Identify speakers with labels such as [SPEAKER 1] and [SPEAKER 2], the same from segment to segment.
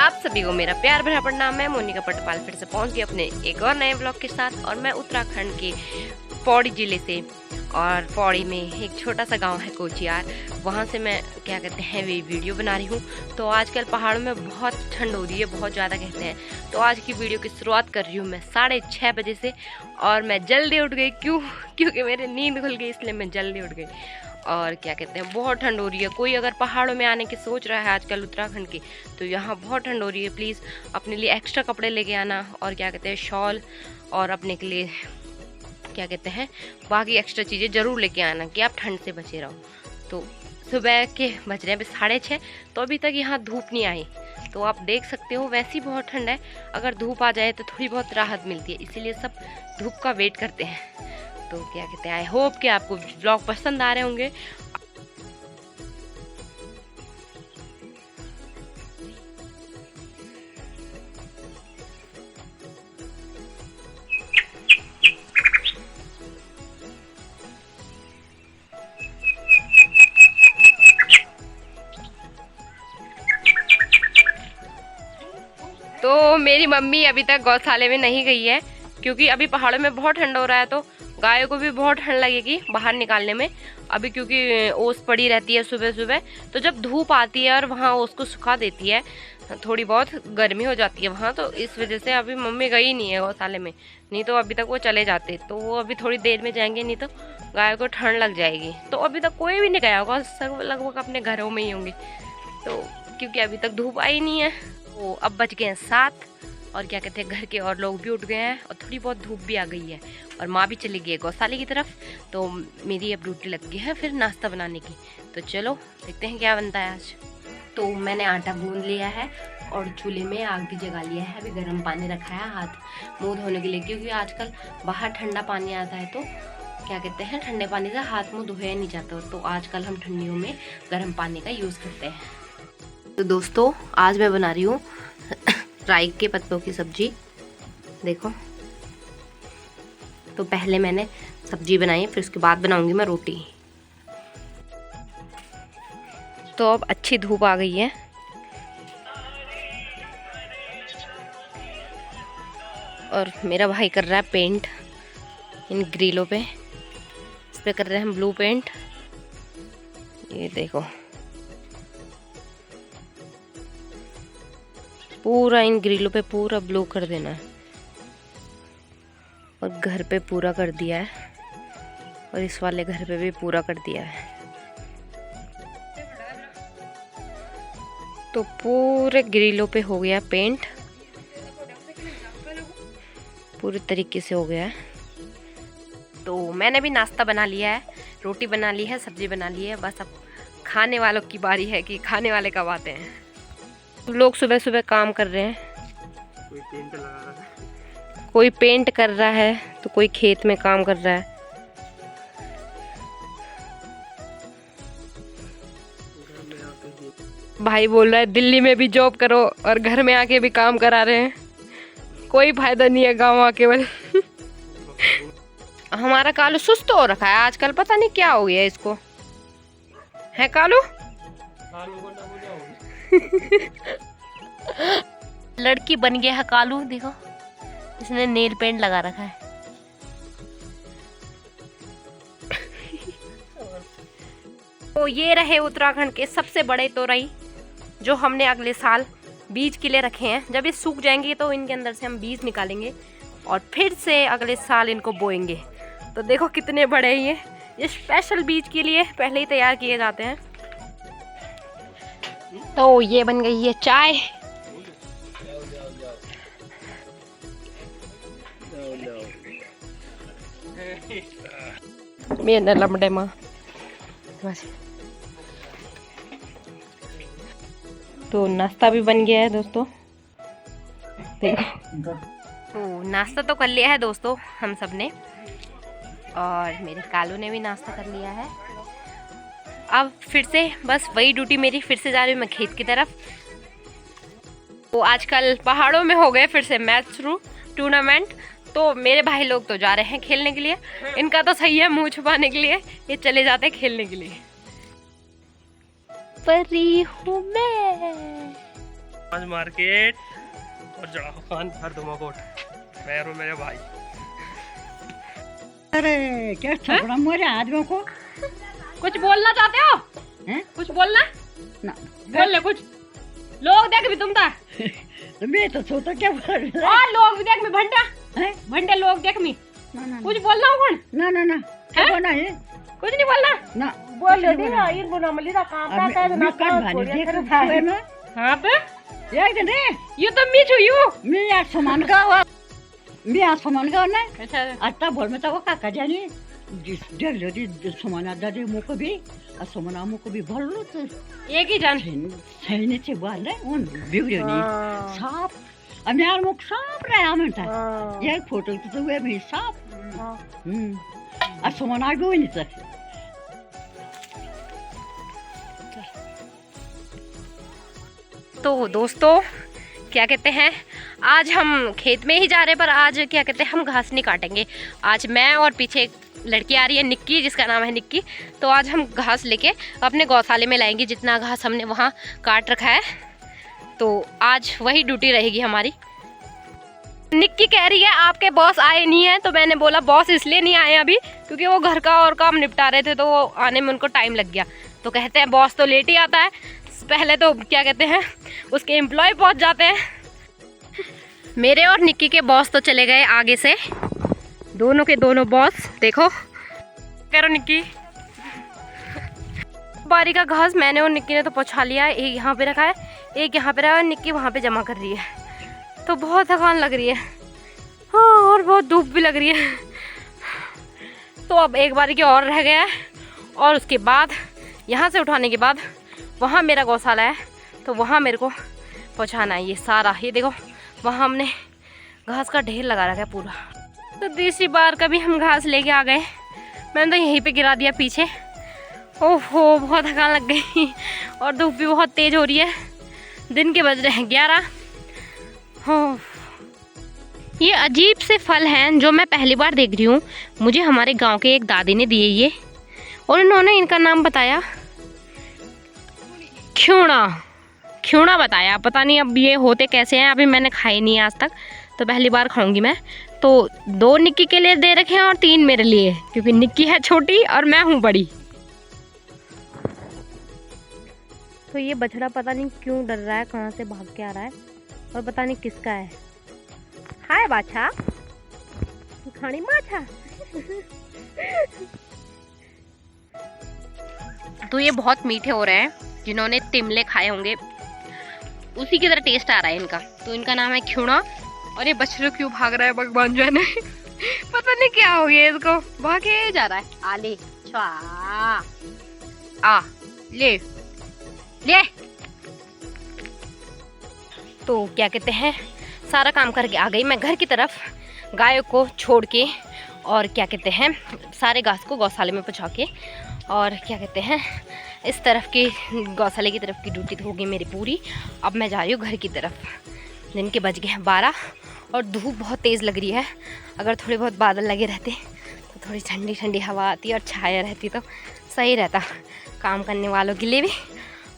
[SPEAKER 1] आप सभी को मेरा प्यार भरा प्रणाम। मैं मोनिका पटपाल फिर से पहुंच गई अपने एक और नए ब्लॉग के साथ। और मैं उत्तराखंड के पौड़ी जिले से, और पौड़ी में एक छोटा सा गांव है कोचियार, वहां से मैं क्या कहते हैं वीडियो बना रही हूँ। तो आजकल पहाड़ों में बहुत ठंड हो रही है, बहुत ज़्यादा कहते हैं। तो आज की वीडियो की शुरुआत कर रही हूँ मैं 6:30 बजे से, और मैं जल्दी उठ गई। क्योंकि मेरी नींद खुल गई, इसलिए मैं जल्दी उठ गई। और क्या कहते हैं, बहुत ठंड हो रही है। कोई अगर पहाड़ों में आने की सोच रहा है आजकल उत्तराखंड की, तो यहाँ बहुत ठंड हो रही है। प्लीज़ अपने लिए एक्स्ट्रा कपड़े लेके आना, और क्या कहते हैं शॉल, और अपने के लिए क्या कहते हैं बाकी एक्स्ट्रा चीज़ें ज़रूर लेके आना कि आप ठंड से बचे रहो। तो सुबह के बज रहे हैं 6:30, तो अभी तक यहाँ धूप नहीं आई। तो आप देख सकते हो वैसी बहुत ठंड है। अगर धूप आ जाए तो थोड़ी बहुत राहत मिलती है, इसीलिए सब धूप का वेट करते हैं। तो क्या कहते हैं, आई होप कि आपको ब्लॉग पसंद आ रहे होंगे। तो मेरी मम्मी अभी तक गौशाले में नहीं गई है, क्योंकि अभी पहाड़ों में बहुत ठंड हो रहा है। तो गायों को भी बहुत ठंड लगेगी बाहर निकालने में अभी, क्योंकि ओस पड़ी रहती है सुबह सुबह। तो जब धूप आती है और वहाँ ओस को सुखा देती है, थोड़ी बहुत गर्मी हो जाती है वहाँ, तो इस वजह से अभी मम्मी गई नहीं है गौशाले में। नहीं तो अभी तक वो चले जाते। तो वो अभी थोड़ी देर में जाएंगे, नहीं तो गायों को ठंड लग जाएगी। तो अभी तक कोई भी नहीं गया होगा, सब लगभग अपने घरों में ही होंगे। तो क्योंकि अभी तक धूप आई नहीं है। तो अब बज गए हैं 7, और क्या कहते हैं घर के और लोग भी उठ गए हैं, और थोड़ी बहुत धूप भी आ गई है, और माँ भी चली गई है गौशाले की तरफ। तो मेरी अब ड्यूटी लग गई है फिर नाश्ता बनाने की। तो चलो देखते हैं क्या बनता है आज। तो मैंने आटा गूंद लिया है, और चूल्हे में आग भी जगा लिया है। अभी गर्म पानी रखा है हाथ मुँह धोने के लिए, क्योंकि आजकल बाहर ठंडा पानी आता है। तो क्या कहते हैं ठंडे पानी से हाथ मुँह धोया नहीं जाता। तो आजकल हम ठंडियों में गर्म पानी का यूज़ करते हैं। तो दोस्तों आज मैं बना रही हूँ राई के पत्तों की सब्जी। देखो, तो पहले मैंने सब्जी बनाई, फिर उसके बाद बनाऊंगी मैं रोटी। तो अब अच्छी धूप आ गई है, और मेरा भाई कर रहा है पेंट इन ग्रिलों पे। इस पे कर रहे हैं हम ब्लू पेंट। ये देखो, पूरा इन ग्रिलों पे पूरा ब्लू कर देना है, और घर पे पूरा कर दिया है, और इस वाले घर पे भी पूरा कर दिया है। तो पूरे ग्रिलों पे हो गया पेंट, पूरे तरीके से हो गया है। तो मैंने भी नाश्ता बना लिया है, रोटी बना ली है, सब्जी बना ली है। बस अब खाने वालों की बारी है कि खाने वाले कब आते हैं। लोग सुबह सुबह काम कर रहे हैं, कोई पेंट कर रहा है, तो कोई खेत में काम कर रहा है। भाई बोल रहा है दिल्ली में भी जॉब करो, और घर में आके भी काम करा रहे हैं। कोई फायदा नहीं है गाँव आके केवल। हमारा कालू सुस्त हो रखा है आजकल, पता नहीं क्या हो गया इसको। है कालू? लड़की बन गया है कालू। देखो, इसने नेल पेंट लगा रखा है। तो ये रहे उत्तराखंड के सबसे बड़े तोरई, जो हमने अगले साल बीज के लिए रखे हैं। जब ये सूख जाएंगे तो इनके अंदर से हम बीज निकालेंगे, और फिर से अगले साल इनको बोएंगे। तो देखो कितने बड़े हैं ये स्पेशल बीज के लिए पहले ही तैयार किए जाते हैं। तो ये बन गई है चाय। मेरे लमड़े माँ बस। तो नाश्ता भी बन गया है दोस्तों, देखो। तो नाश्ता तो कर लिया है दोस्तों हम सब ने, और मेरे कालू ने भी नाश्ता कर लिया है। अब फिर से बस वही ड्यूटी मेरी, फिर से जा रही हूँ मैं खेत की तरफ। तो आजकल पहाड़ों में हो गए फिर से मैच शुरू, टूर्नामेंट। तो मेरे भाई लोग तो जा रहे हैं खेलने के लिए। इनका तो सही है मुंह छुपाने के लिए, ये चले जाते हैं खेलने के लिए। परी हूँ मैं।
[SPEAKER 2] आज मार्केट और जड़ा खान हर दुमाकोट मैं और मेरे भाई।
[SPEAKER 3] अरे क्या छोड़ा मेरे आदमियों को।
[SPEAKER 1] कुछ बोलना चाहते हो?
[SPEAKER 3] हैं?
[SPEAKER 1] कुछ बोलना
[SPEAKER 3] ना
[SPEAKER 1] बोल ले कुछ। लोग देख भी तुम था
[SPEAKER 3] मैं तो सोचा क्या बोल रहा
[SPEAKER 1] और लोग भी देख मी भंडा
[SPEAKER 3] है।
[SPEAKER 1] भंडे लोग देख मी
[SPEAKER 3] ना
[SPEAKER 1] कुछ बोलना हो कौन?
[SPEAKER 3] ना ना ना क्या बोलना है
[SPEAKER 1] कुछ नहीं बोलना
[SPEAKER 3] ना
[SPEAKER 1] बोल दे ना ये बोला मली दा काम करता है ना
[SPEAKER 3] कर भानी देख रहा मैं।
[SPEAKER 1] हां पे
[SPEAKER 3] एक दिन
[SPEAKER 1] ये तो मी छु यू
[SPEAKER 3] मैं यार सामान का हुआ मैं आज सामान का ना
[SPEAKER 1] अच्छा
[SPEAKER 3] आता बोल में तो वो काका जानी जिस देख लो दी सामान आदा दे मुको भी और सामान मुको भी भर लो तो
[SPEAKER 1] एक ही जान
[SPEAKER 3] सही ने से बोल रहे उन बिगड़ो नहीं साफ अब यार मुक साफ रहा म्हणता ये फोटो तो वे भी साफ और सामान आ गई नहीं सर।
[SPEAKER 1] तो दोस्तों क्या कहते हैं आज हम खेत में ही जा रहे हैं पर आज क्या कहते हैं हम घास नहीं काटेंगे। आज मैं और पीछे एक लड़की आ रही है निक्की जिसका नाम है निक्की। तो आज हम घास लेके अपने गौशाले में लाएंगे जितना घास हमने वहाँ काट रखा है। तो आज वही ड्यूटी रहेगी हमारी। निक्की कह रही है आपके बॉस आए नहीं हैं तो मैंने बोला बॉस इसलिए नहीं आए अभी क्योंकि वो घर का और काम निपटा रहे थे तो वो आने में उनको टाइम लग गया। तो कहते हैं बॉस तो लेट ही आता है पहले तो क्या कहते हैं उसके एम्प्लॉय पहुंच जाते हैं। मेरे और निक्की के बॉस तो चले गए आगे से दोनों के दोनों बॉस देखो करो निक्की। बारी का घास मैंने और निक्की ने तो पहुंचा लिया है। एक यहाँ पे रखा है एक यहाँ पे रखा है निक्की वहाँ पे जमा कर रही है। तो बहुत थकान लग रही है हाँ और बहुत धूप भी लग रही है। तो अब एक बारी की और रह गया है और उसके बाद यहाँ से उठाने के बाद वहाँ मेरा गौशाला है तो वहाँ मेरे को पहुँचाना है ये सारा। ये देखो वहाँ हमने घास का ढेर लगा रखा है पूरा। तो तीसरी बार कभी हम घास लेके आ गए मैंने तो यहीं पे गिरा दिया पीछे। ओहो बहुत थकान लग गई और धूप भी बहुत तेज़ हो रही है। दिन के बज रहे हैं 11। हो ये अजीब से फल हैं जो मैं पहली बार देख रही हूँ। मुझे हमारे गांव के एक दादी ने दिए ये और उन्होंने इनका नाम बताया ख्यूणा बताया। पता नहीं अब ये होते कैसे हैं अभी मैंने खाए नहीं आज तक तो पहली बार खाऊंगी मैं। तो 2 निक्की के लिए दे रखे हैं और 3 मेरे लिए क्योंकि निक्की है छोटी और मैं हूँ बड़ी। तो ये बछड़ा पता नहीं क्यों डर रहा है कहाँ से भाग के आ रहा है और पता नहीं किसका है। हाय बाछा खानी बाछा। तो ये बहुत मीठे हो रहे हैं जिन्होंने तिमले खाए होंगे उसी की तरह टेस्ट आ रहा है इनका। तो इनका नाम है ख्यूणा। और ये बछड़ू क्यों भाग रहा है भगवान जो है ना पता नहीं क्या हो गया इसको भागे जा रहा है। आ ले आ ले ले। तो क्या कहते हैं सारा काम करके आ गई मैं घर की तरफ गायों को छोड़ के और क्या कहते हैं सारे घास को गौशाले में पहुँचा के और क्या कहते हैं इस तरफ की गौशाले की तरफ की ड्यूटी तो होगी मेरी पूरी। अब मैं जा रही हूँ घर की तरफ। दिन के बज गए हैं 12 और धूप बहुत तेज़ लग रही है। अगर थोड़े बहुत बादल लगे रहते तो थोड़ी ठंडी ठंडी हवा आती और छाया रहती तो सही रहता काम करने वालों के लिए भी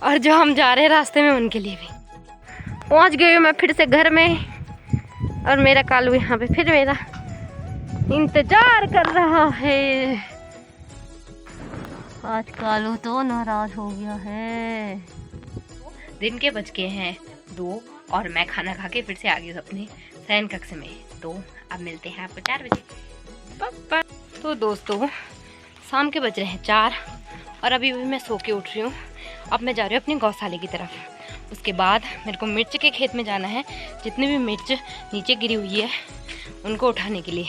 [SPEAKER 1] और जो हम जा रहे हैं रास्ते में उनके लिए भी। पहुँच गई हूँ मैं फिर से घर में और मेरा कालू यहाँ पे फिर मेरा इंतजार कर रहा है। आज कालू तो नाराज हो गया है। दिन के बज गए हैं 2 और मैं खाना खा के फिर से आ गई अपने शयन कक्ष में। तो अब मिलते हैं आपको 4 बजे पापा। तो दोस्तों शाम के बज रहे हैं 4 और अभी भी मैं सो के उठ रही हूँ। अब मैं जा रही हूँ अपने गौशाले की तरफ। उसके बाद मेरे को मिर्च के खेत में जाना है जितनी भी मिर्च नीचे गिरी हुई है उनको उठाने के लिए।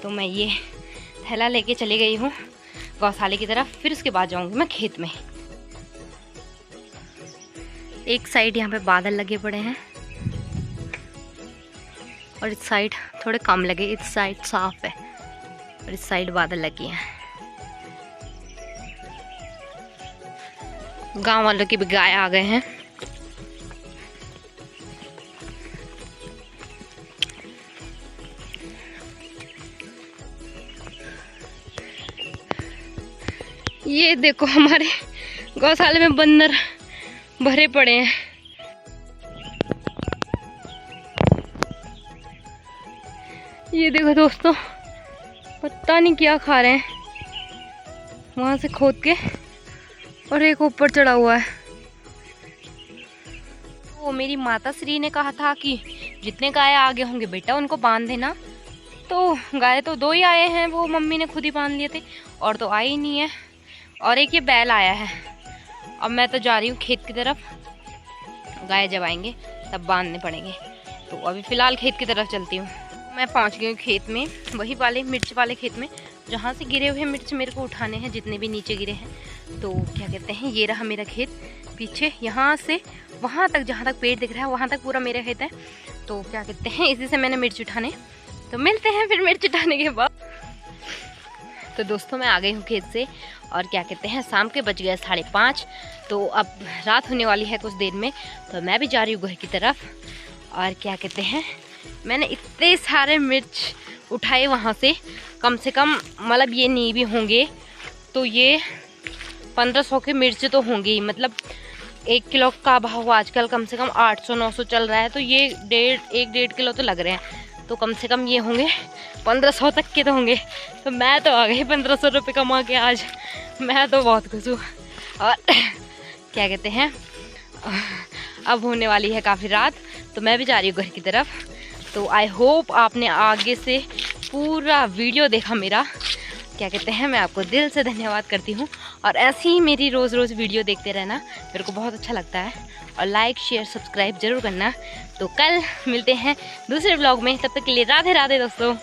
[SPEAKER 1] तो मैं ये थैला लेके चली गई हूँ गौशाले की तरफ। फिर उसके बाद जाऊंगी मैं खेत में। एक साइड यहाँ पे बादल लगे पड़े हैं और इस साइड थोड़े कम लगे। इस साइड साफ है और इस साइड बादल लगे हैं। गांव वालों की भी गाय आ गए हैं। ये देखो हमारे गौशाले में बंदर भरे पड़े हैं। ये देखो दोस्तों, पता नहीं क्या खा रहे हैं वहाँ से खोद के, और एक ऊपर चढ़ा हुआ है। वो मेरी माता श्री ने कहा था कि जितने गाय आगे होंगे बेटा उनको बांध देना, तो गाय तो 2 ही आए हैं, वो मम्मी ने खुद ही बांध लिए थे, और तो आए ही नहीं है। और एक ये बैल आया है। अब मैं तो जा रही हूँ खेत की तरफ, गाय जब आएंगे तब बांधने पड़ेंगे। तो अभी फ़िलहाल खेत की तरफ चलती हूँ। मैं पहुँच गई हूँ खेत में, वही वाले मिर्च वाले खेत में जहाँ से गिरे हुए मिर्च मेरे को उठाने हैं, जितने भी नीचे गिरे हैं। तो क्या कहते हैं, ये रहा मेरा खेत पीछे, यहाँ से वहाँ तक जहाँ तक पेड़ दिख रहा है वहाँ तक पूरा मेरा खेत है। तो क्या कहते हैं, इसी से मैंने मिर्च उठाने। तो मिलते हैं फिर मिर्च उठाने के बाद। तो दोस्तों मैं आ गई हूँ खेत से, और क्या कहते हैं, शाम के बज गए 5:30। तो अब रात होने वाली है कुछ देर में, तो मैं भी जा रही हूँ घर की तरफ। और क्या कहते हैं, मैंने इतने सारे मिर्च उठाए वहाँ से, कम से कम मतलब ये नहीं भी होंगे तो ये 1500 के मिर्च तो होंगे ही। मतलब 1 किलो का भाव आजकल कम से कम 800-900 चल रहा है, तो ये 1.5 किलो तो लग रहे हैं। तो कम से कम ये होंगे 1500 तक के तो होंगे। तो मैं तो आ गई 1500 रुपये कमा के आज, मैं तो बहुत खुश हूँ। और क्या कहते हैं, अब होने वाली है काफ़ी रात, तो मैं भी जा रही हूँ घर की तरफ। तो आई होप आपने आगे से पूरा वीडियो देखा मेरा। क्या कहते हैं, मैं आपको दिल से धन्यवाद करती हूँ, और ऐसी ही मेरी रोज़ रोज़ वीडियो देखते रहना, मेरे को बहुत अच्छा लगता है। और लाइक शेयर सब्सक्राइब ज़रूर करना। तो कल मिलते हैं दूसरे ब्लॉग में, तब तक के लिए राधे राधे दोस्तों।